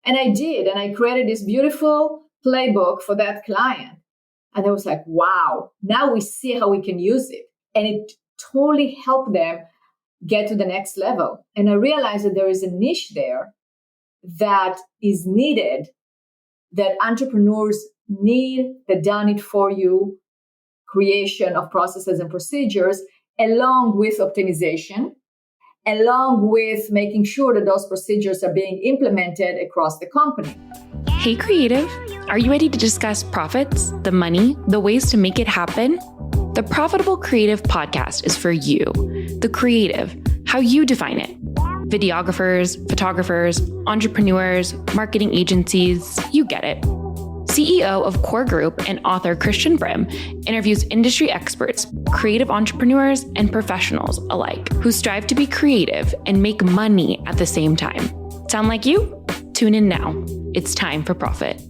And I did. And I created this beautiful playbook for that client. And I was like, wow, now we see how we can use it. And it totally helped them get to the next level. And I realized that there is a niche there that is needed, that entrepreneurs need, the done it for you creation of processes and procedures, along with optimization, along with making sure that those procedures are being implemented across the company. Hey, creative, are you ready to discuss profits, the money, the ways to make it happen? The Profitable Creative Podcast is for you, the creative, how you define it. Videographers, photographers, entrepreneurs, marketing agencies, you get it. CEO of Core Group and author Christian Brim interviews industry experts, creative entrepreneurs, and professionals alike who strive to be creative and make money at the same time. Sound like you? Tune in now. It's time for profit.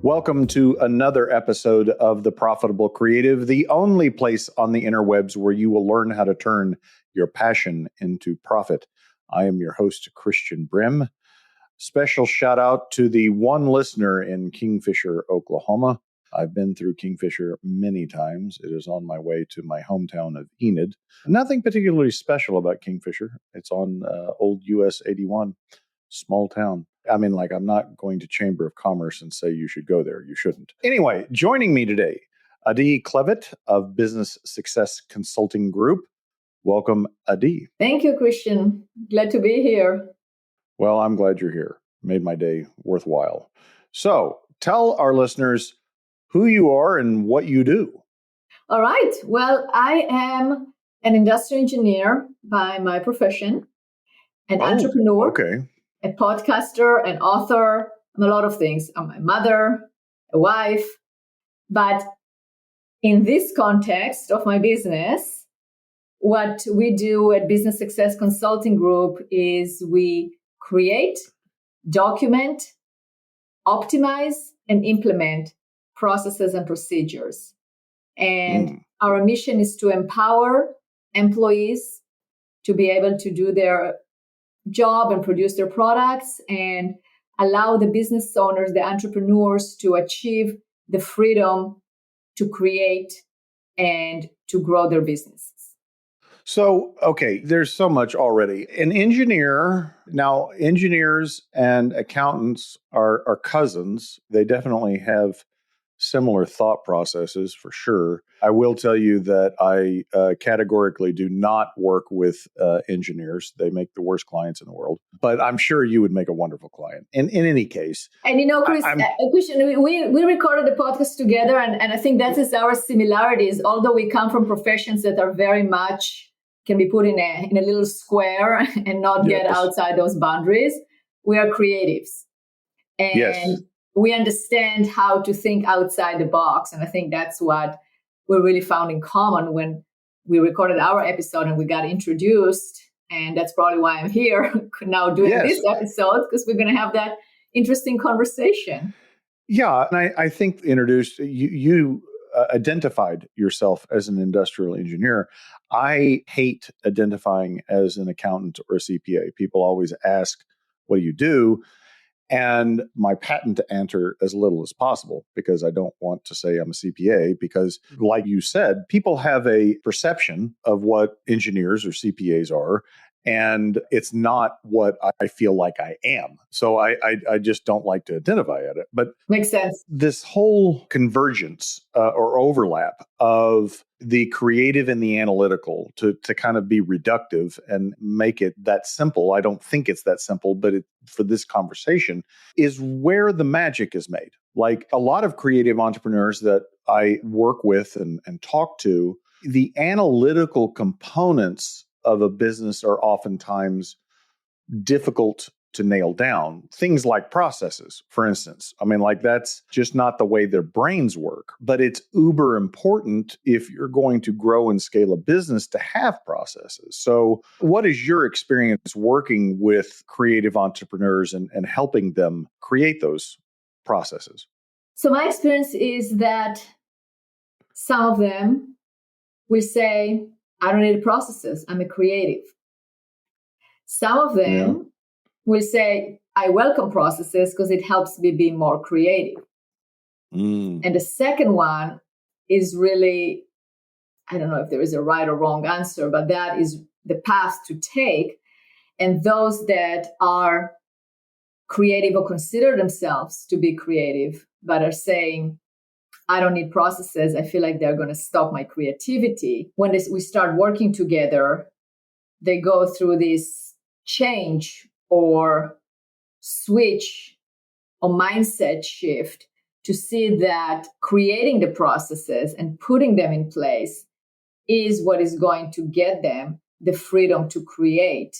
Welcome to another episode of The Profitable Creative, the only place on the interwebs where you will learn how to turn your passion into profit. I am your host, Christian Brim. Special shout out to the one listener in Kingfisher, Oklahoma. I've been through Kingfisher many times. It is on my way to my hometown of Enid. Nothing particularly special about Kingfisher. It's on old US 81, small town. I mean, I'm not going to Chamber of Commerce and say you should go there. You shouldn't. Anyway, joining me today, Adi Klevit of Business Success Consulting Group. Welcome, Adi. Thank you, Christian. Glad to be here. Well, I'm glad you're here. Made my day worthwhile. So tell our listeners who you are and what you do. All right. Well, I am an industrial engineer by my profession, an entrepreneur, a podcaster, an author. I'm a lot of things. I'm a mother, a wife. But in this context of my business, what we do at Business Success Consulting Group is we create, document, optimize, and implement processes and procedures. And our mission is to empower employees to be able to do their job and produce their products and allow the business owners, the entrepreneurs, to achieve the freedom to create and to grow their businesses. So, there's so much already. An engineer, now engineers and accountants are cousins. They definitely have similar thought processes for sure. I will tell you that I categorically do not work with engineers. They make the worst clients in the world. But I'm sure you would make a wonderful client in any case. And Christian, we recorded the podcast together, and I think that is our similarities. Although we come from professions that are very much can be put in a little square and not get outside those boundaries, we are creatives. And we understand how to think outside the box. And I think that's what we really found in common when we recorded our episode and we got introduced. And that's probably why I'm here now doing this episode, because we're going to have that interesting conversation. Yeah. And I think introduced you identified yourself as an industrial engineer. I hate identifying as an accountant or a CPA. People always ask, what do you do? And my patent to answer as little as possible, because I don't want to say I'm a CPA, because like you said, people have a perception of what engineers or CPAs are, and it's not what I feel like I am. So I just don't like to identify at it. But makes sense. This whole convergence or overlap of the creative and the analytical to kind of be reductive and make it that simple. I don't think it's that simple, but for this conversation is where the magic is made. Like a lot of creative entrepreneurs that I work with and talk to, the analytical components of a business are oftentimes difficult to nail down. Things like processes, for instance. I mean, that's just not the way their brains work, but it's uber important if you're going to grow and scale a business to have processes. So what is your experience working with creative entrepreneurs and helping them create those processes? So my experience is that some of them will say, I don't need processes. I'm a creative. Some of them will say, I welcome processes because it helps me be more creative. And the second one is really, I don't know if there is a right or wrong answer, but that is the path to take. And those that are creative or consider themselves to be creative, but are saying, I don't need processes, I feel like they're going to stop my creativity. When we start working together, they go through this change or switch or mindset shift to see that creating the processes and putting them in place is what is going to get them the freedom to create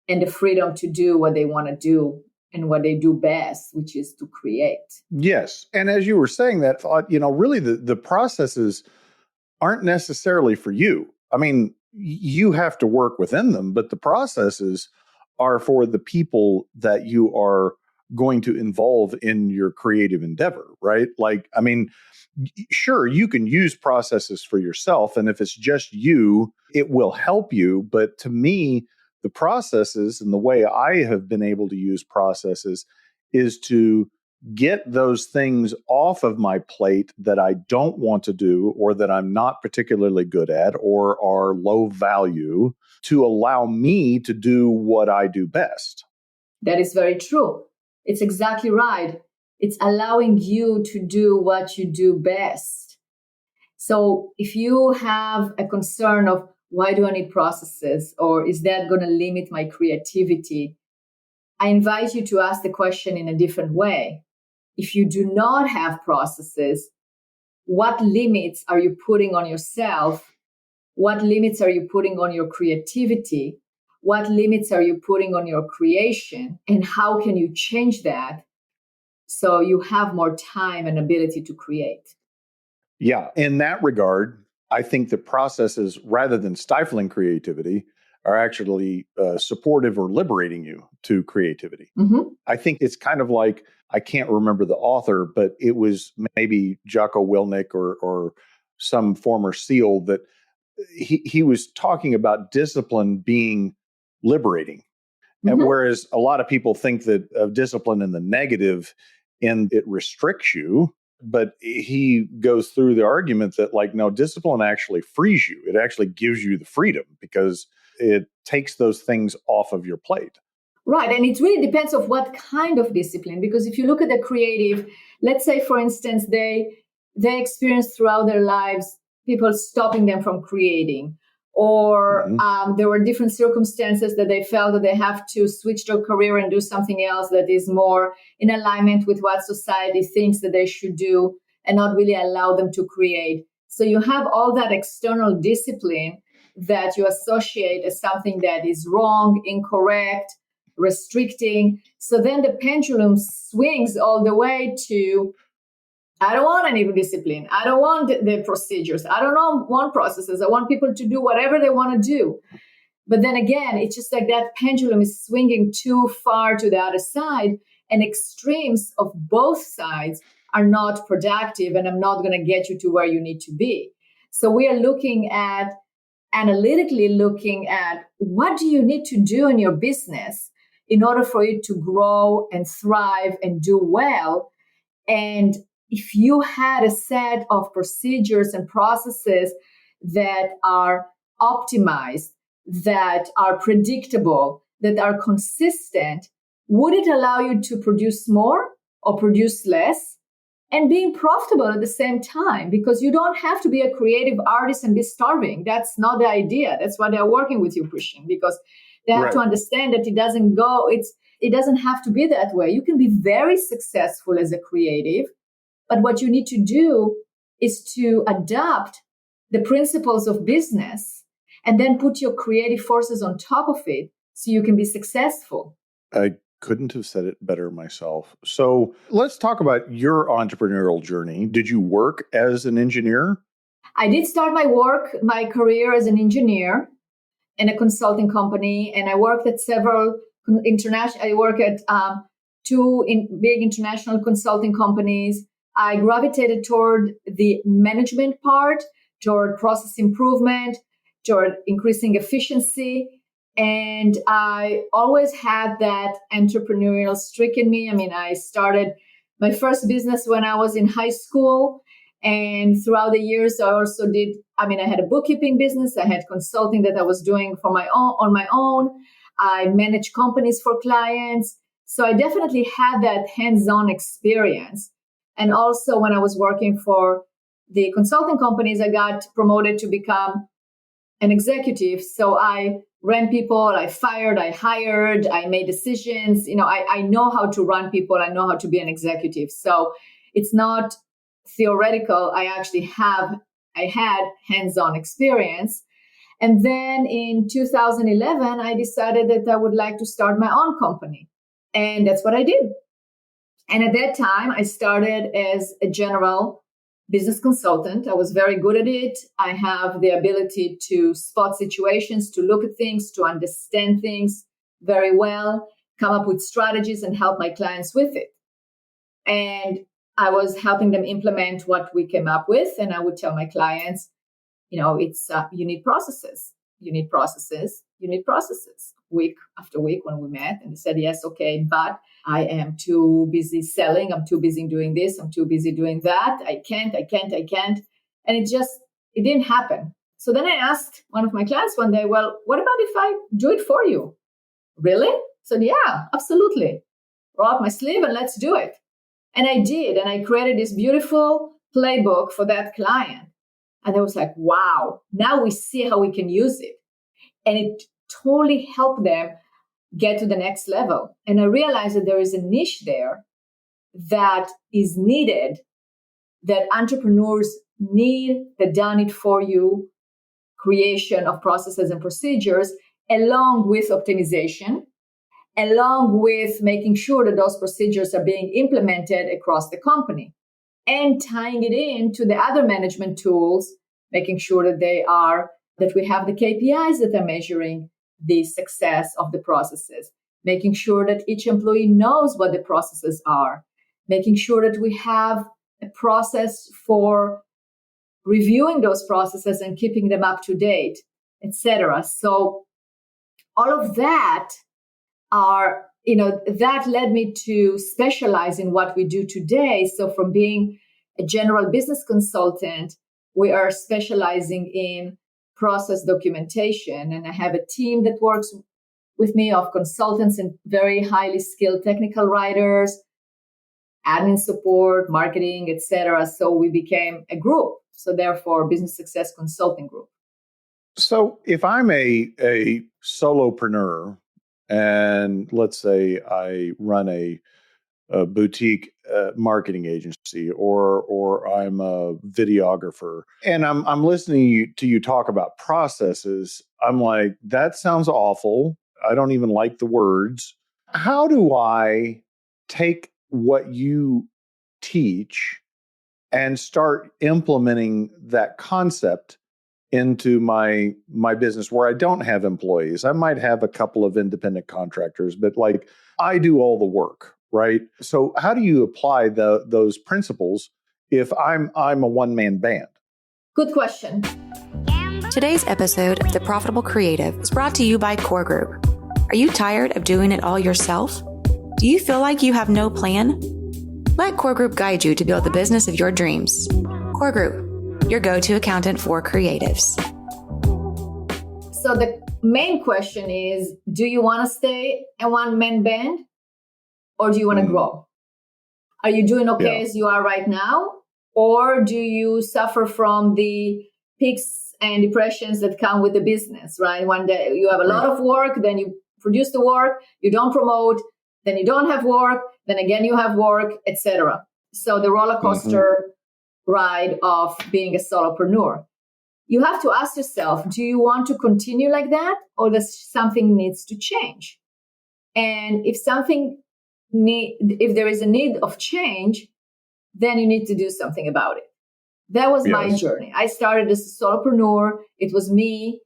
and the freedom to do what they want to do and what they do best, which is to create. Yes. And as you were saying that, thought, really the processes aren't necessarily for you. I mean, you have to work within them, but the processes are for the people that you are going to involve in your creative endeavor, right? Like, I mean, sure, you can use processes for yourself. And if it's just you, it will help you. But to me, the processes and the way I have been able to use processes is to get those things off of my plate that I don't want to do or that I'm not particularly good at or are low value to allow me to do what I do best. That is very true. It's exactly right. It's allowing you to do what you do best. So if you have a concern of why do I need processes, or is that going to limit my creativity? I invite you to ask the question in a different way. If you do not have processes, what limits are you putting on yourself? What limits are you putting on your creativity? What limits are you putting on your creation? And how can you change that so you have more time and ability to create? Yeah, in that regard, I think the processes, rather than stifling creativity, are actually supportive or liberating you to creativity. Mm-hmm. I think it's kind of like, I can't remember the author, but it was maybe Jocko Willink or some former SEAL that he was talking about discipline being liberating. Mm-hmm. And whereas a lot of people think that of discipline in the negative and it restricts you, but he goes through the argument that like, no, discipline actually frees you. It actually gives you the freedom because it takes those things off of your plate. Right. And it really depends on what kind of discipline, because if you look at the creative, let's say, for instance, they experience throughout their lives people stopping them from creating, or there were different circumstances that they felt that they have to switch their career and do something else that is more in alignment with what society thinks that they should do and not really allow them to create. So you have all that external discipline that you associate as something that is wrong, incorrect, restricting. So then the pendulum swings all the way to, I don't want any discipline. I don't want the procedures. I don't want processes. I want people to do whatever they want to do. But then again, it's just like that pendulum is swinging too far to the other side, and extremes of both sides are not productive, and I'm not going to get you to where you need to be. So we are analytically looking at what do you need to do in your business in order for you to grow and thrive and do well. And if you had a set of procedures and processes that are optimized, that are predictable, that are consistent, would it allow you to produce more or produce less and being profitable at the same time? Because you don't have to be a creative artist and be starving. That's not the idea. That's why they're working with you, Christian, because they have to understand that it doesn't have to be that way. You can be very successful as a creative, but what you need to do is to adapt the principles of business and then put your creative forces on top of it so you can be successful. I couldn't have said it better myself. So let's talk about your entrepreneurial journey. Did you work as an engineer? I did start my career as an engineer in a consulting company, and I worked at several international. I worked at two big international consulting companies. I gravitated toward the management part, toward process improvement, toward increasing efficiency. And I always had that entrepreneurial streak in me. I mean, I started my first business when I was in high school. And throughout the years, I also I had a bookkeeping business. I had consulting that I was doing on my own. I managed companies for clients. So I definitely had that hands-on experience. And also when I was working for the consulting companies, I got promoted to become an executive. So I ran people, I fired, I hired, I made decisions. I know how to run people. I know how to be an executive. So it's not theoretical. I had hands-on experience. And then in 2011, I decided that I would like to start my own company. And that's what I did. And at that time, I started as a general business consultant. I was very good at it. I have the ability to spot situations, to look at things, to understand things very well, come up with strategies and help my clients with it. And I was helping them implement what we came up with. And I would tell my clients, it's you need processes. Week after week when we met, and they said, yes, okay, but I am too busy selling. I'm too busy doing this. I'm too busy doing that. I can't. And it didn't happen. So then I asked one of my clients one day, well, what about if I do it for you? Really? So yeah, absolutely. Roll up my sleeve and let's do it. And I did. And I created this beautiful playbook for that client. And I was like, wow, now we see how we can use it. And it totally helped them get to the next level. And I realized that there is a niche there that is needed, that entrepreneurs need, the done it for you creation of processes and procedures, along with optimization, along with making sure that those procedures are being implemented across the company, and tying it into the other management tools, making sure that we have the KPIs that are measuring the success of the processes, making sure that each employee knows what the processes are, making sure that we have a process for reviewing those processes and keeping them up to date, etc. So all of that that led me to specialize in what we do today. So from being a general business consultant, we are specializing in process documentation. And I have a team that works with me of consultants and very highly skilled technical writers, admin support, marketing, etc. So we became a group. So therefore, Business Success Consulting Group. So if I'm a solopreneur, and let's say I run a boutique marketing agency, or I'm a videographer, and I'm listening to you talk about processes, I'm like, that sounds awful. I don't even like the words. How do I take what you teach and start implementing that concept into my business where I don't have employees? I might have a couple of independent contractors, but like I do all the work, right? So how do you apply those principles if I'm a one-man band? Good question. Today's episode of The Profitable Creative is brought to you by Core Group. Are you tired of doing it all yourself? Do you feel like you have no plan? Let Core Group guide you to build the business of your dreams. Core Group, your go-to accountant for creatives. So the main question is, do you want to stay a one-man band or do you want to grow? Are you doing okay as you are right now? Or do you suffer from the peaks and depressions that come with the business, right? One day you have a lot of work, then you produce the work, you don't promote, then you don't have work, then again you have work, etc. So the roller coaster ride of being a solopreneur. You have to ask yourself, do you want to continue like that, or does something needs to change? And if there is a need of change, then you need to do something about it. That was my journey. I started as a solopreneur. It was me.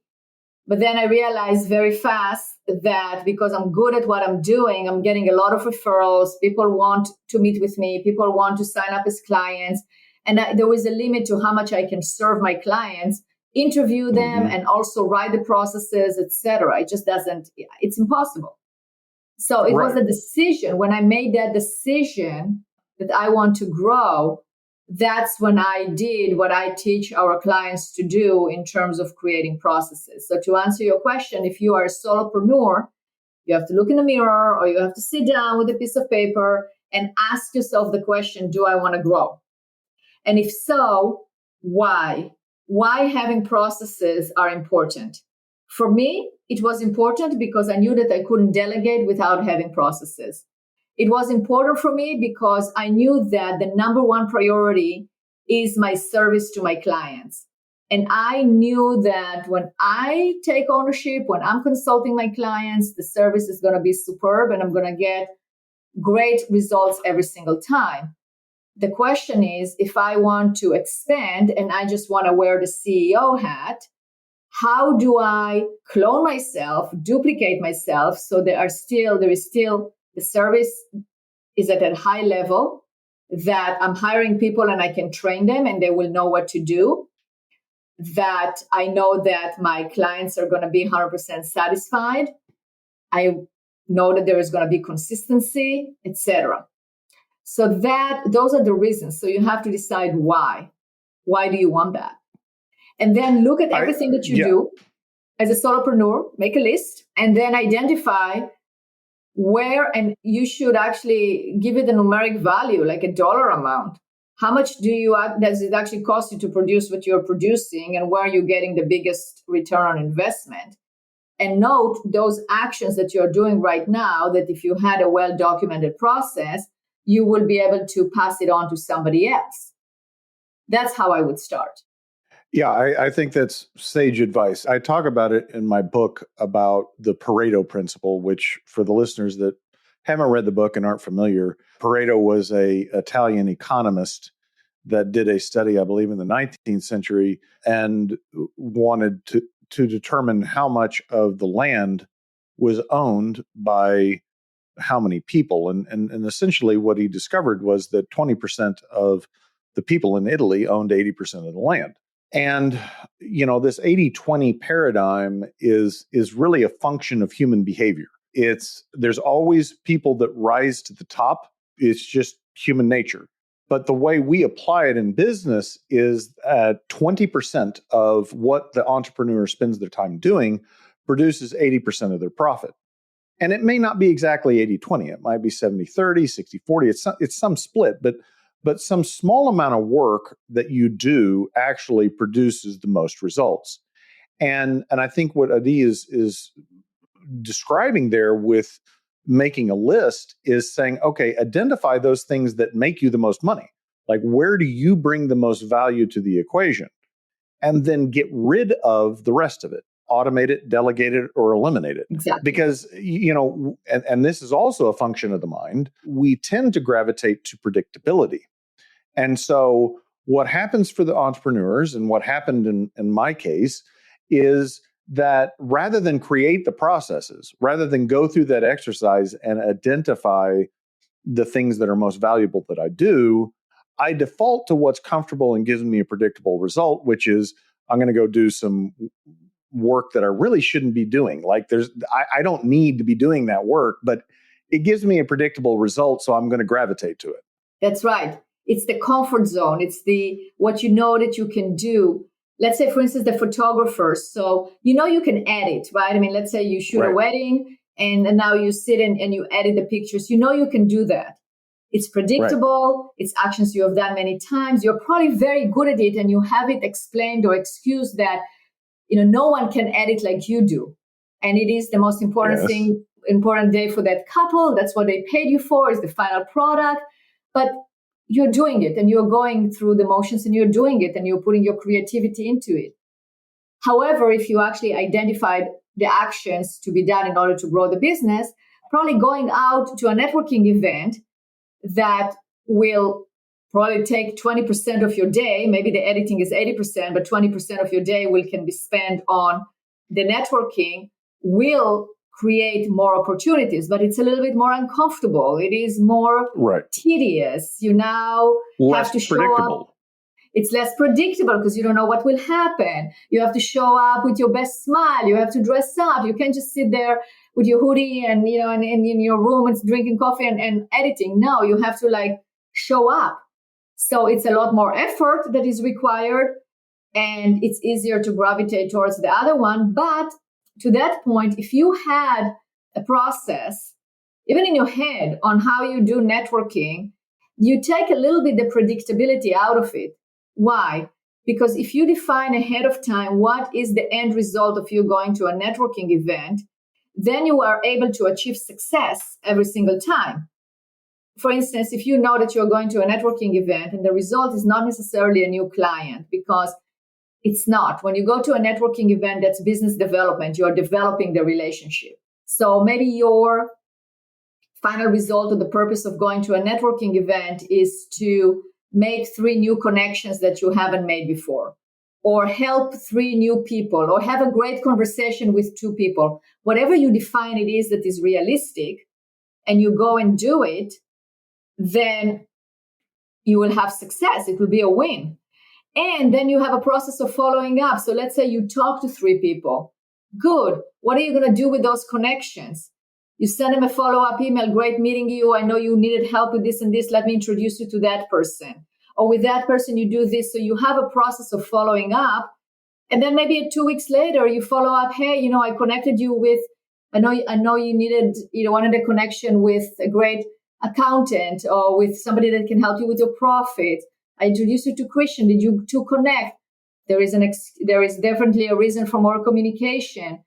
But then I realized very fast that because I'm good at what I'm doing, I'm getting a lot of referrals. People want to meet with me. People want to sign up as clients. And there was a limit to how much I can serve my clients interview them and also write the processes, etc. It just doesn't, it's impossible. So it was a decision. When I made that decision that I want to grow, that's when I did what I teach our clients to do in terms of creating processes. So to answer your question, if you are a solopreneur, you have to look in the mirror or you have to sit down with a piece of paper and ask yourself the question, do I want to grow? And if so, why? Why having processes are important? For me, it was important because I knew that I couldn't delegate without having processes. It was important for me because I knew that the number one priority is my service to my clients. And I knew that when I take ownership, when I'm consulting my clients, the service is going to be superb and I'm going to get great results every single time. The question is, if I want to expand and I just want to wear the CEO hat, how do I clone myself, duplicate myself so there is still the service is at a high level, that I'm hiring people and I can train them and they will know what to do, that I know that my clients are going to be 100% satisfied. I know that there is going to be consistency, etc. So those are the reasons. So you have to decide why. Why do you want that? And then look at everything that you do as a solopreneur, make a list, and then identify where, and you should actually give it a numeric value, like a dollar amount. How much does it actually cost you to produce what you're producing, and where are you getting the biggest return on investment? And note those actions that you're doing right now, that if you had a well-documented process, you will be able to pass it on to somebody else. That's how I would start. Yeah, I think that's sage advice. I talk about it in my book about the Pareto principle, which for the listeners that haven't read the book and aren't familiar, Pareto was an Italian economist that did a study, I believe, in the 19th century and wanted to determine how much of the land was owned by how many people. And essentially what he discovered was that 20% of the people in Italy owned 80% of the land. And, this 80-20 paradigm is really a function of human behavior. There's always people that rise to the top. It's just human nature. But the way we apply it in business is 20% of what the entrepreneur spends their time doing produces 80% of their profit. And it may not be exactly 80-20. It might be 70-30, 60-40. It's some split, but some small amount of work that you do actually produces the most results. And I think what Adi is describing there with making a list is saying, okay, identify those things that make you the most money. Like, where do you bring the most value to the equation? And then get rid of the rest of it. Automate it, delegate it, or eliminate it. Exactly. Because, and this is also a function of the mind, we tend to gravitate to predictability. And so what happens for the entrepreneurs, and what happened in my case, is that rather than create the processes, rather than go through that exercise and identify the things that are most valuable that I do, I default to what's comfortable and gives me a predictable result, which is I'm going to go do some work that I really shouldn't be doing. Like I don't need to be doing that work, but it gives me a predictable result, so I'm going to gravitate to it. That's right. It's the comfort zone. It's what you know that you can do. Let's say, for instance, the photographers. So, you can edit, right? I mean, let's say you shoot a wedding and now you sit and you edit the pictures. You can do that. It's predictable. It's actions you have done many times. You're probably very good at it and you have it explained or excused that, no one can edit like you do. And it is the most important thing, important day for that couple. That's what they paid you for, is the final product. But you're doing it and you're going through the motions and you're doing it and you're putting your creativity into it. However, if you actually identified the actions to be done in order to grow the business, probably going out to a networking event that will probably take 20% of your day, maybe the editing is 80%, but 20% of your day can be spent on the networking, will create more opportunities, but it's a little bit more uncomfortable. It is more tedious. You now less have to show predictable. up. It's less predictable because you don't know what will happen. You have to show up with your best smile. You have to dress up. You can't just sit there with your hoodie and, and in your room and drinking coffee and editing. No, you have to show up. So it's a lot more effort that is required, and it's easier to gravitate towards the other one. But to that point, if you had a process, even in your head, on how you do networking, you take a little bit the predictability out of it. Why? Because if you define ahead of time what is the end result of you going to a networking event, then you are able to achieve success every single time. For instance, if you know that you're going to a networking event and the result is not necessarily a new client, because it's not. When you go to a networking event, that's business development. You're developing the relationship. So maybe your final result or the purpose of going to a networking event is to make 3 new connections that you haven't made before, or help 3 new people, or have a great conversation with 2 people. Whatever you define it is that is realistic, and you go and do it, then you will have success. It will be a win. And then you have a process of following up. So let's say you talk to 3 people. Good. What are you going to do with those connections? You send them a follow-up email. Great meeting you. I know you needed help with this and this. Let me introduce you to that person. Or with that person, you do this. So you have a process of following up. And then maybe 2 weeks later, you follow up. Hey, I connected you with, I know you wanted a connection with a great accountant or with somebody that can help you with your profit. I introduced you to Christian. Did you 2 connect? There is definitely a reason for more communication.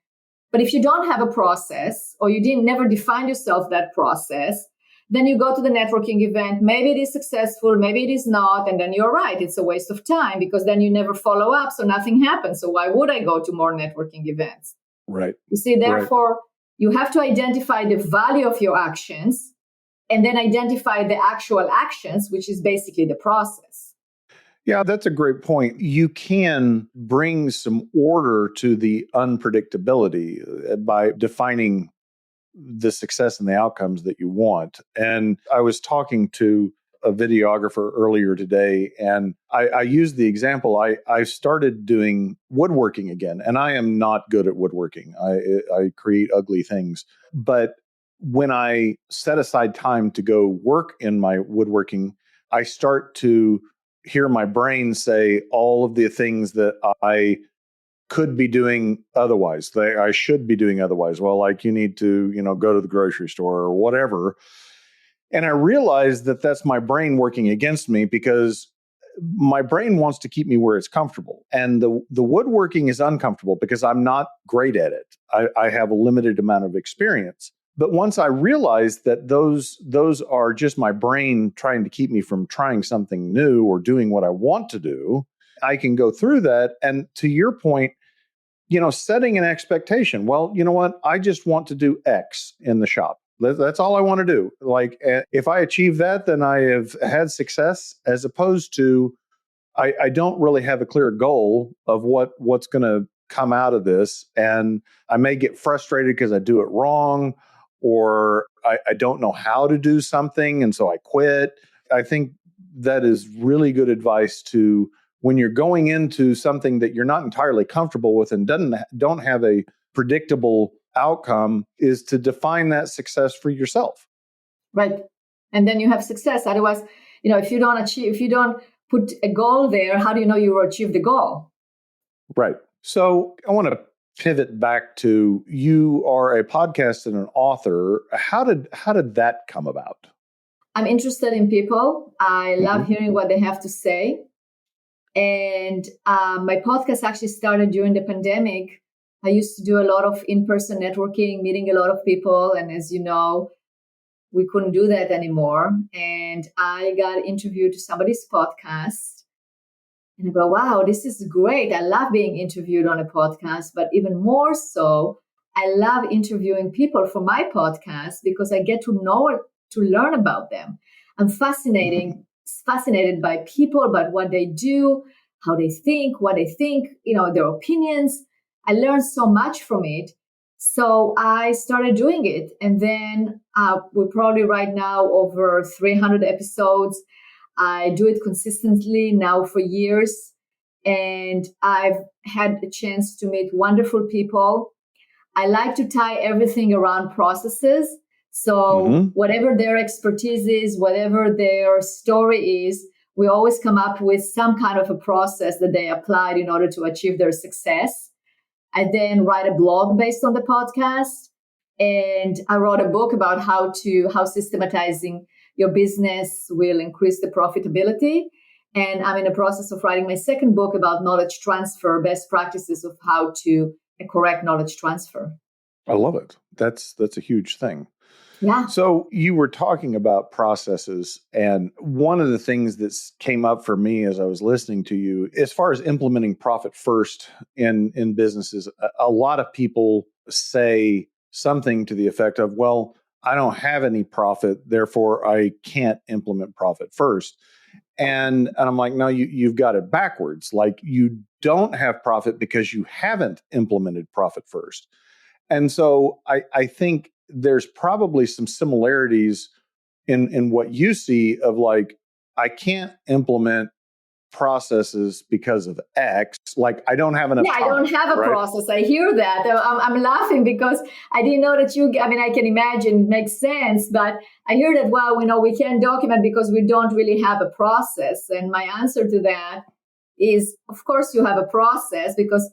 But if you don't have a process, or you never define yourself that process, then you go to the networking event. Maybe it is successful, maybe it is not. And then you're right. It's a waste of time because then you never follow up. So nothing happens. So why would I go to more networking events? Right. You see, therefore, you have to identify the value of your actions and then identify the actual actions, which is basically the process. Yeah, that's a great point. You can bring some order to the unpredictability by defining the success and the outcomes that you want. And I was talking to a videographer earlier today, and I used the example. I started doing woodworking again, and I am not good at woodworking. I create ugly things. But when I set aside time to go work in my woodworking, I start to hear my brain say all of the things that I could be doing otherwise. I should be doing otherwise. Well, like you need to, go to the grocery store or whatever. And I realized that that's my brain working against me because my brain wants to keep me where it's comfortable. And the woodworking is uncomfortable because I'm not great at it. I have a limited amount of experience. But once I realized that those are just my brain trying to keep me from trying something new or doing what I want to do, I can go through that. And to your point, setting an expectation. Well, you know what? I just want to do X in the shop. That's all I want to do. Like, if I achieve that, then I have had success, as opposed to I don't really have a clear goal of what's going to come out of this. And I may get frustrated because I do it wrong, or I don't know how to do something, and so I quit. I think that is really good advice to, when you're going into something that you're not entirely comfortable with and don't have a predictable outcome, is to define that success for yourself. Right. And then you have success. Otherwise, if you don't put a goal there, how do you know you will achieve the goal? Right. So I want to pivot back to, you are a podcast and an author. How did that come about? I'm interested in people. I love hearing what they have to say. And my podcast actually started during the pandemic. I used to do a lot of in-person networking, meeting a lot of people. And as you know, we couldn't do that anymore. And I got interviewed to somebody's podcast. And I go, wow, this is great. I love being interviewed on a podcast. But even more so, I love interviewing people for my podcast because I get to learn about them. I'm fascinated by people, about what they do, how they think, what they think, their opinions. I learned so much from it. So I started doing it. And then we're probably right now over 300 episodes. I do it consistently now for years. And I've had a chance to meet wonderful people. I like to tie everything around processes. So whatever their expertise is, whatever their story is, we always come up with some kind of a process that they applied in order to achieve their success. I then write a blog based on the podcast. And I wrote a book about how systematizing your business will increase the profitability. And I'm in the process of writing my second book about knowledge transfer, best practices of how to correct knowledge transfer. I love it. That's a huge thing. Yeah. So you were talking about processes, and one of the things that came up for me as I was listening to you, as far as implementing profit first in businesses, a lot of people say something to the effect of, well, I don't have any profit, therefore I can't implement profit first. And I'm like, no, you've got it backwards. Like, you don't have profit because you haven't implemented profit first. And so I think there's probably some similarities in what you see of, like, I can't implement processes because of X. Like, I don't have enough time. I don't have a process. I hear that. I'm laughing because I didn't know that I can imagine, it makes sense, but I hear that, well, we can't document because we don't really have a process. And my answer to that is, of course, you have a process, because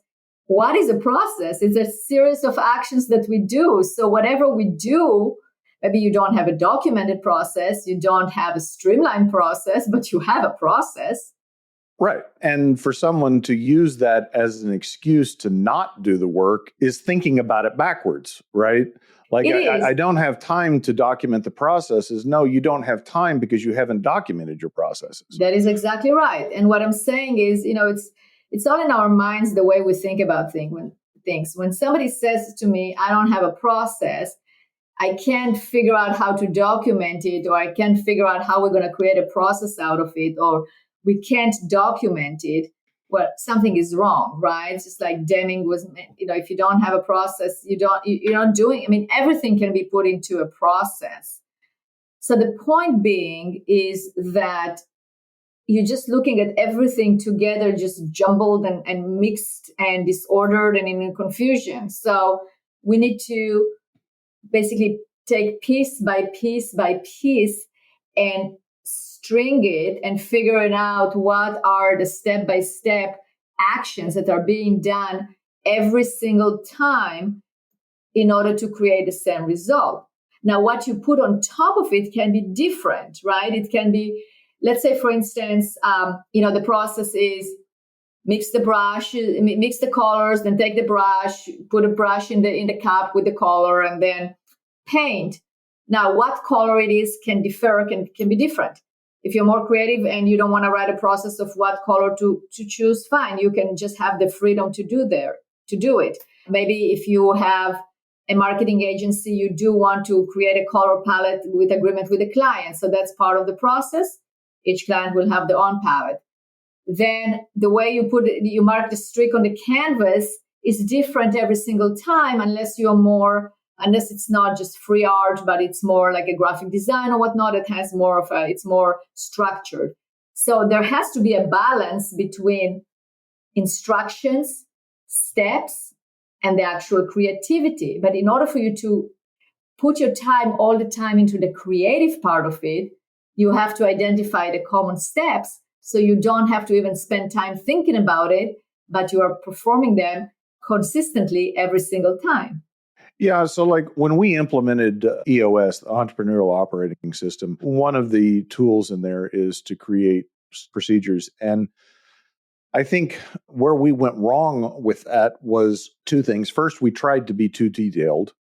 what is a process? It's a series of actions that we do. So whatever we do, maybe you don't have a documented process, you don't have a streamlined process, but you have a process. Right. And for someone to use that as an excuse to not do the work is thinking about it backwards, right? Like, I don't have time to document the processes. No, you don't have time because you haven't documented your processes. That is exactly right. And what I'm saying is, it's all in our minds, the way we think about things. When somebody says to me, I don't have a process, I can't figure out how to document it, or I can't figure out how we're going to create a process out of it, or we can't document it, well, something is wrong, right? It's just like Deming was, if you don't have a process, you're not doing, everything can be put into a process. So the point being is that you're just looking at everything together, just jumbled and mixed and disordered and in confusion. So we need to basically take piece by piece by piece and string it and figure it out. What are the step-by-step actions that are being done every single time in order to create the same result? Now, what you put on top of it can be different, right? It can be, let's say, for instance, the process is mix the colors, then take the brush, put a brush in the cup with the color, and then paint. Now, what color it is can differ, can be different. If you're more creative and you don't want to write a process of what color to choose, fine. You can just have the freedom to do it. Maybe if you have a marketing agency, you do want to create a color palette with agreement with the client. So that's part of the process. Each client will have their own palette. Then the way you mark the streak on the canvas is different every single time, unless it's not just free art, but it's more like a graphic design or whatnot. It has it's more structured. So there has to be a balance between instructions, steps, and the actual creativity. But in order for you to put your time all the time into the creative part of it, you have to identify the common steps, so you don't have to even spend time thinking about it, but you are performing them consistently every single time. Yeah. So like when we implemented EOS, the Entrepreneurial Operating System, one of the tools in there is to create procedures. And I think where we went wrong with that was two things. First, we tried to be too detailed.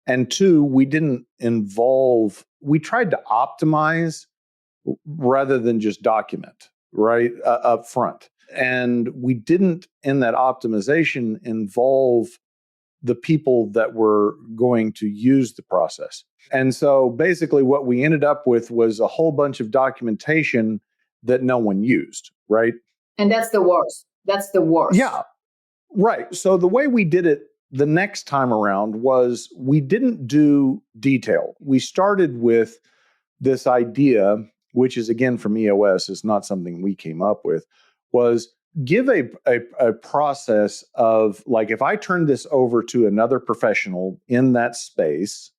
And two, we tried to optimize rather than just document, right, up front. And we didn't, in that optimization, involve the people that were going to use the process. And so basically what we ended up with was a whole bunch of documentation that no one used, right? And that's the worst. Yeah, right. So the way we did it the next time around was we didn't do detail. We started with this idea which is again from EOS, is not something we came up with, was give a process of like, if I turn this over to another professional in that space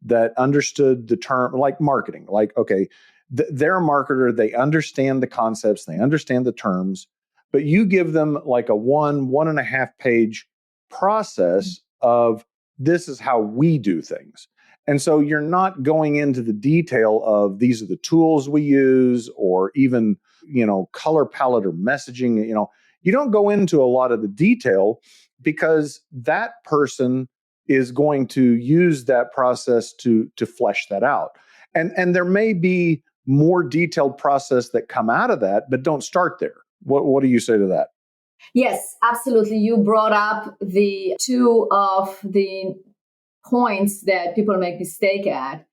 that understood the term, like marketing, like, okay, they're a marketer, they understand the concepts, they understand the terms, but you give them like a 1.5 page process of this is how we do things. And so you're not going into the detail of these are the tools we use, or even, color palette or messaging. You don't go into a lot of the detail because that person is going to use that process to flesh that out. And there may be more detailed process that come out of that, but don't start there. What do you say to that? Yes, absolutely. You brought up the two of the points that people make mistake at,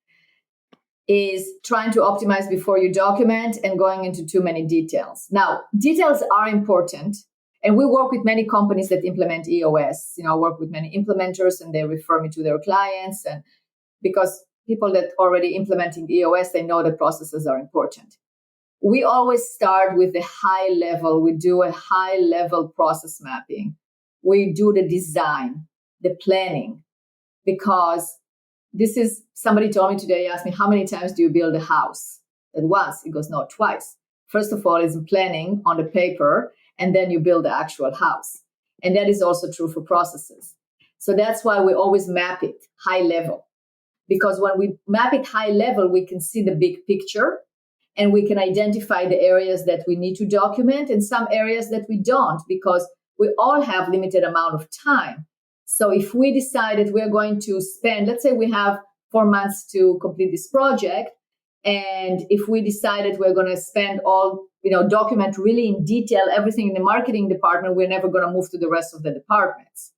is trying to optimize before you document and going into too many details. Now, details are important. And we work with many companies that implement EOS. I work with many implementers and they refer me to their clients. And because people that already implementing EOS, they know that processes are important. We always start with the high level. We do a high level process mapping. We do the design, the planning, because this is, somebody told me today, asked me, how many times do you build a house? And once. It goes, no, twice. First of all, is planning on the paper, and then you build the actual house. And that is also true for processes. So that's why we always map it high level. Because when we map it high level, we can see the big picture and we can identify the areas that we need to document and some areas that we don't, because we all have limited amount of time. So if we decided we're going to spend, let's say we have 4 months to complete this project, and if we decided we're going to spend all, document really in detail everything in the marketing department, we're never going to move to the rest of the departments.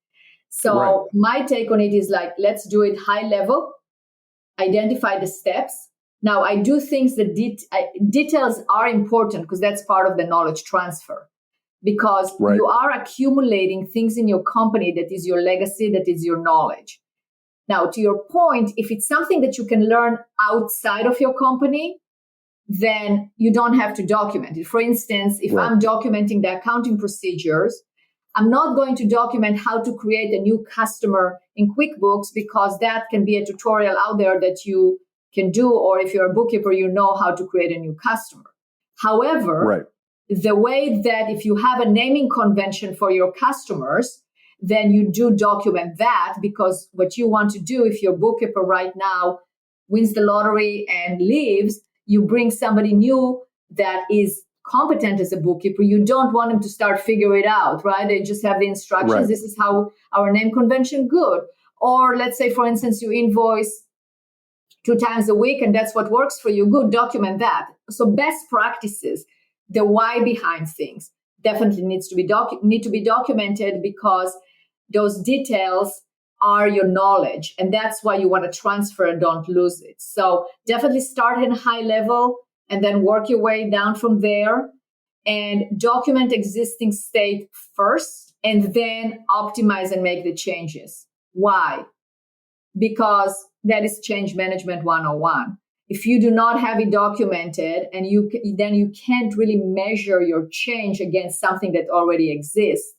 So My take on it is like, let's do it high level, identify the steps. Now, I do think that details are important because that's part of the knowledge transfer. Because you are accumulating things in your company that is your legacy, that is your knowledge. Now, to your point, if it's something that you can learn outside of your company, then you don't have to document it. For instance, if I'm documenting the accounting procedures, I'm not going to document how to create a new customer in QuickBooks because that can be a tutorial out there that you can do. Or if you're a bookkeeper, you know how to create a new customer. However, the way that if you have a naming convention for your customers, then you do document that, because what you want to do, if your bookkeeper right now wins the lottery and leaves, you bring somebody new that is competent as a bookkeeper. You don't want them to start figure it out, right? They just have the instructions. This is how our name convention good. Or let's say, for instance, you invoice 2 times a week and that's what works for you. Good, document that. So best practices, the why behind things definitely need to be documented, because those details are your knowledge, and that's why you want to transfer and don't lose it. So definitely start in a high level and then work your way down from there, and document existing state first and then optimize and make the changes. Why? Because that is change management 101. If you do not have it documented, and then you can't really measure your change against something that already exists,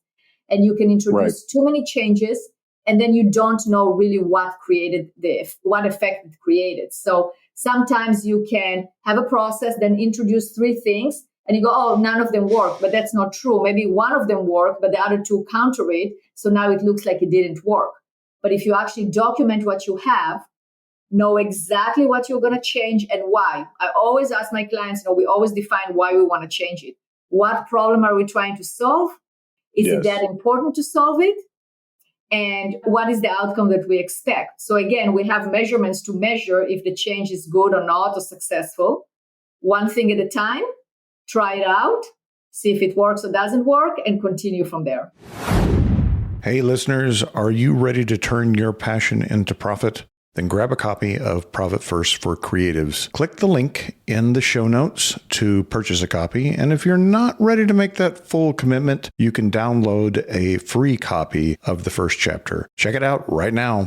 and you can introduce too many changes, and then you don't know really what effect it created. So sometimes you can have a process, then introduce 3 things, and you go, oh, none of them work, but that's not true. Maybe one of them worked, but the other 2 counter it, so now it looks like it didn't work. But if you actually document what you have, know exactly what you're going to change and why. I always ask my clients, we always define why we want to change it. What problem are we trying to solve? Is it that important to solve it? And what is the outcome that we expect? So again, we have measurements to measure if the change is good or not or successful. One thing at a time, try it out, see if it works or doesn't work, and continue from there. Hey, listeners, are you ready to turn your passion into profit? Then grab a copy of Profit First for Creatives. Click the link in the show notes to purchase a copy. And if you're not ready to make that full commitment, you can download a free copy of the first chapter. Check it out right now.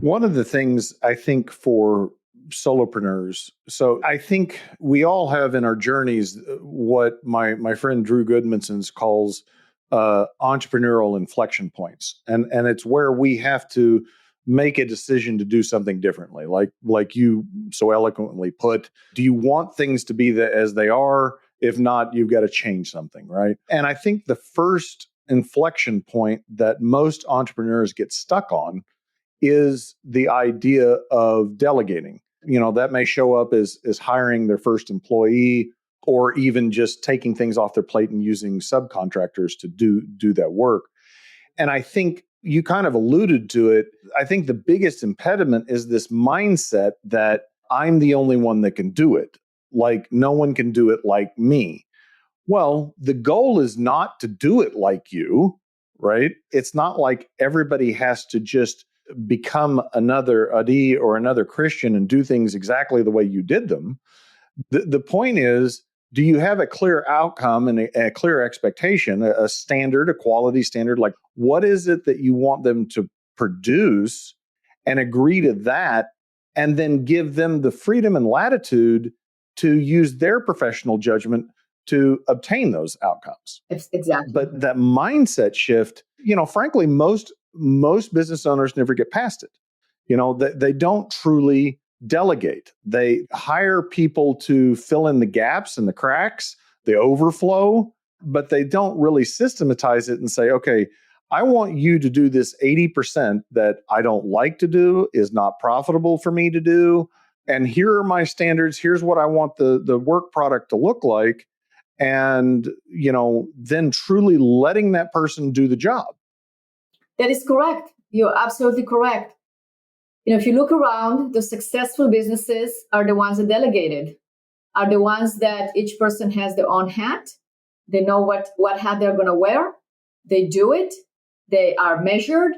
One of the things I think for solopreneurs. So I think we all have in our journeys what my friend Drew Goodmanson calls entrepreneurial inflection points. And it's where we have to make a decision to do something differently. Like you so eloquently put, do you want things to be as they are? If not, you've got to change something, right? And I think the first inflection point that most entrepreneurs get stuck on is the idea of delegating. That may show up as hiring their first employee, or even just taking things off their plate and using subcontractors to do that work. And I think you kind of alluded to it. I think the biggest impediment is this mindset that I'm the only one that can do it. Like no one can do it like me. Well, the goal is not to do it like you, right? It's not like everybody has to just become another Adi or another Christian and do things exactly the way you did them. The point is, do you have a clear outcome and a clear expectation, a standard, a quality standard? Like, what is it that you want them to produce, and agree to that, and then give them the freedom and latitude to use their professional judgment to obtain those outcomes. Exactly. But that mindset shift, frankly, most business owners never get past it. They don't truly delegate. They hire people to fill in the gaps and the cracks, the overflow, but they don't really systematize it and say, okay, I want you to do this 80% that I don't like to do, is not profitable for me to do. And here are my standards. Here's what I want the work product to look like. And, then truly letting that person do the job. That is correct. You're absolutely correct. If you look around, the successful businesses are the ones that delegated, are the ones that each person has their own hat. They know what hat they're going to wear. They do it. They are measured.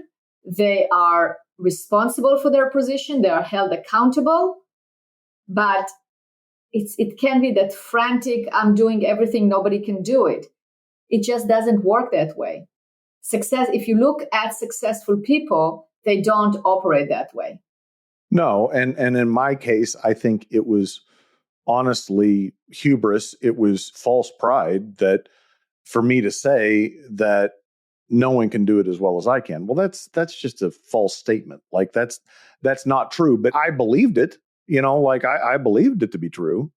They are responsible for their position. They are held accountable. But it can be that frantic, I'm doing everything, nobody can do it. It just doesn't work that way. Success, if you look at successful people, they don't operate that way. No, and in my case, I think it was honestly hubris. It was false pride that for me to say that no one can do it as well as I can. Well, that's just a false statement. Like that's not true. But I believed it. I believed it to be true.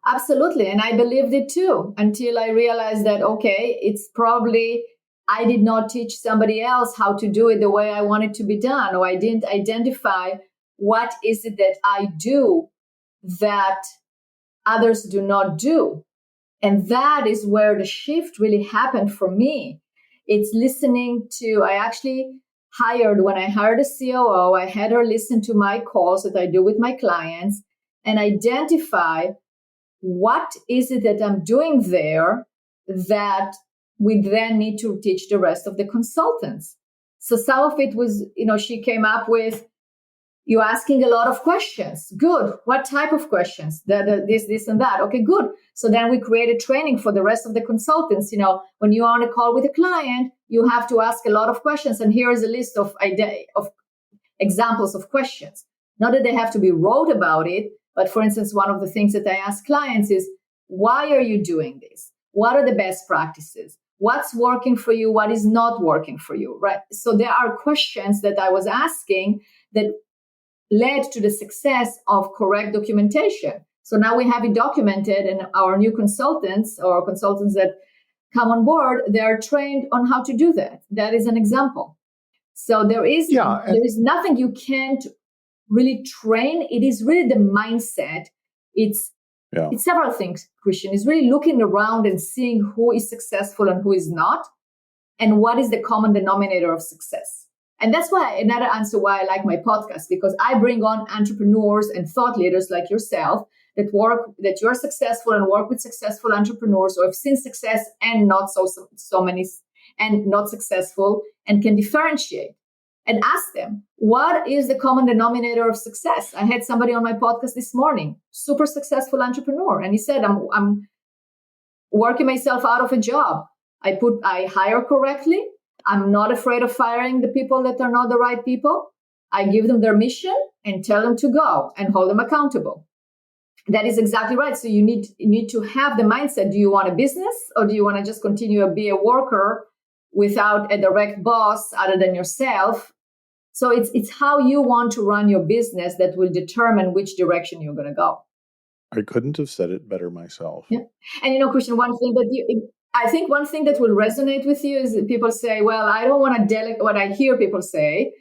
Absolutely, and I believed it too until I realized that it's probably I did not teach somebody else how to do it the way I want it to be done, or I didn't identify what is it that I do that others do not do. And that is where the shift really happened for me. It's listening to, when I hired a COO, I had her listen to my calls that I do with my clients and identify what is it that I'm doing there that we then need to teach the rest of the consultants. So some of it was, she came up with, you're asking a lot of questions. Good. What type of questions? This, and that. Okay, good. So then we created training for the rest of the consultants. When you're on a call with a client, you have to ask a lot of questions. And here is a list of examples of questions. Not that they have to be wrote about it, but for instance, one of the things that I ask clients is, why are you doing this? What are the best practices? What's working for you? What is not working for you, right? So there are questions that I was asking that led to the success of correct documentation. So now we have it documented, and our new consultants or consultants that come on board, they are trained on how to do that. That is an example. So there is nothing you can't really train. It is really the mindset. It's several things, Christian. It's really looking around and seeing who is successful and who is not, and what is the common denominator of success. And that's another answer why I like my podcast, because I bring on entrepreneurs and thought leaders like yourself that you're successful and work with successful entrepreneurs, or have seen success and not so many and not successful, and can differentiate and ask them, what is the common denominator of success? I had somebody on my podcast this morning, super successful entrepreneur. And he said, I'm working myself out of a job. I hire correctly. I'm not afraid of firing the people that are not the right people. I give them their mission and tell them to go and hold them accountable. That is exactly right. So you need to have the mindset. Do you want a business, or do you want to just continue to be a worker without a direct boss other than yourself? So it's how you want to run your business that will determine which direction you're going to go. I couldn't have said it better myself. Yeah. And Christian, one thing that will resonate with you is that people say, well, I don't want to delegate. What I hear people say,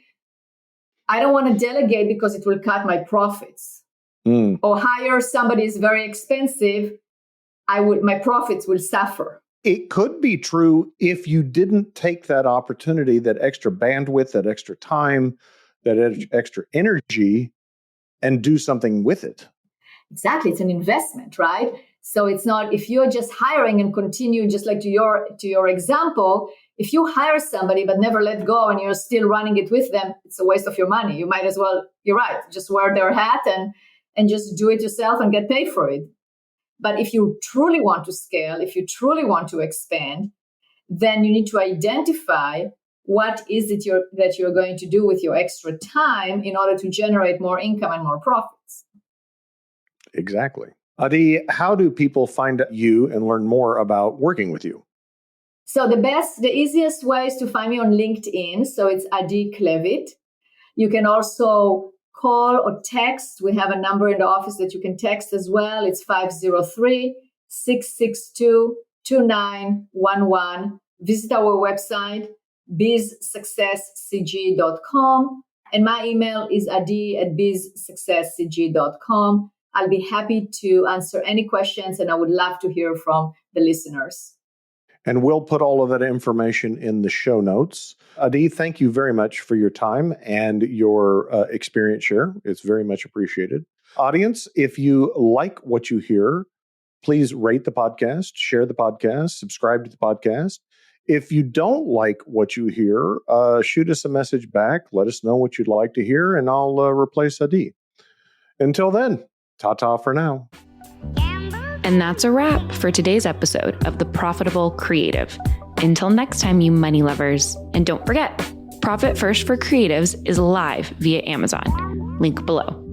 I don't want to delegate because it will cut my profits. Or hire somebody is very expensive. My profits will suffer. It could be true if you didn't take that opportunity, that extra bandwidth, that extra time, that extra energy, and do something with it. Exactly. It's an investment, right? So it's not, if you're just hiring and continue, just like to your example, if you hire somebody but never let go and you're still running it with them, it's a waste of your money. You might as well, you're right, just wear their hat and just do it yourself and get paid for it. But if you truly want to scale, if you truly want to expand, then you need to identify what is it that you're going to do with your extra time in order to generate more income and more profits. Exactly. Adi, how do people find you and learn more about working with you? So the easiest way is to find me on LinkedIn. So it's Adi Klevit. You can also call or text. We have a number in the office that you can text as well. It's 503-662-2911. Visit our website, bizsuccesscg.com. And my email is adi@bizsuccesscg.com. I'll be happy to answer any questions, and I would love to hear from the listeners. And we'll put all of that information in the show notes. Adi, thank you very much for your time and your experience share. It's very much appreciated. Audience, if you like what you hear, please rate the podcast, share the podcast, subscribe to the podcast. If you don't like what you hear, shoot us a message back. Let us know what you'd like to hear, and I'll replace Adi. Until then, ta-ta for now. And that's a wrap for today's episode of The Profitable Creative. Until next time, you money lovers. And don't forget, Profit First for Creatives is live via Amazon. Link below.